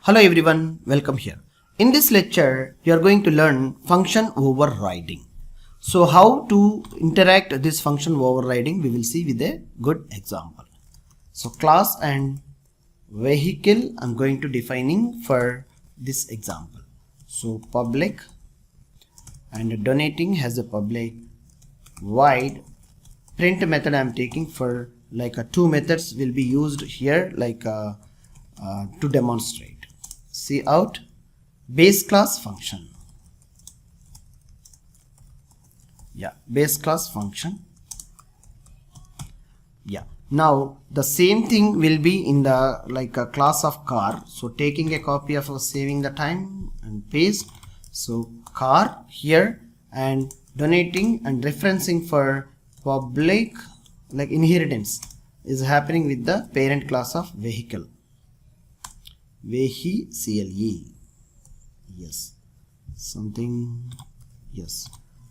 Hello everyone, welcome here. In this lecture, you are going to learn function overriding. So how to interact this function overriding, we will see with a good example. So class and vehicle, I'm going to defining for this example. So public and donating has a public void. Print method I'm taking for like two methods will be used here like to demonstrate. See out base class function. Yeah, base class function. Yeah, now the same thing will be in the like a class of car. So taking a copy of saving the time and paste. So car here and donating and referencing for public like inheritance is happening with the parent class of vehicle. Vehicle, yes, something, yes,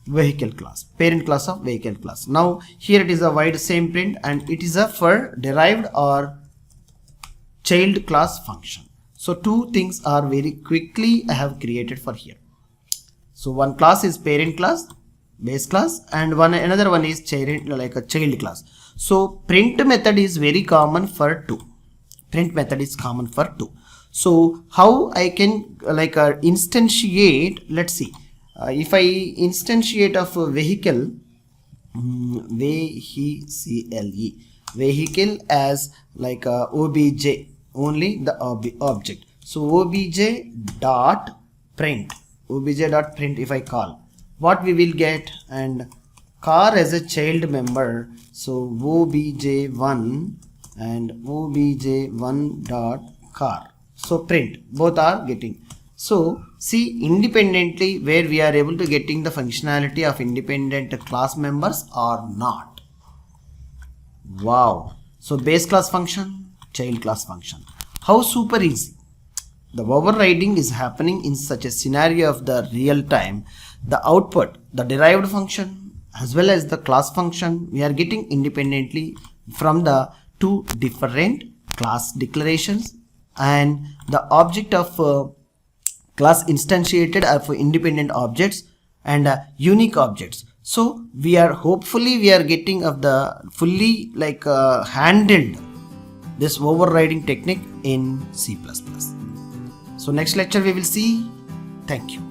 vehicle class, parent class of vehicle class. Now here it is a wide same print and it is a for derived or child class function. So two things are very quickly I have created for here. So one class is parent class, base class, and another one is child, like a child class. So print method is very common for two. Print method is common for two. So how I can like instantiate, let's see, if I instantiate of a vehicle, vehicle as like a obj, only the object. So obj dot print if I call, what we will get, and car as a child member, so obj1 and obj1 dot car. So print, both are getting. So see independently where we are able to getting the functionality of independent class members or not. Wow. So base class function, child class function. How super easy. The overriding is happening in such a scenario of the real time. The output, the derived function as well as the class function, we are getting independently from the two different class declarations, and the object of class instantiated are for independent objects and unique objects. So we are hopefully we are getting of the fully like handled this overriding technique in C++. So next lecture we will see. Thank you.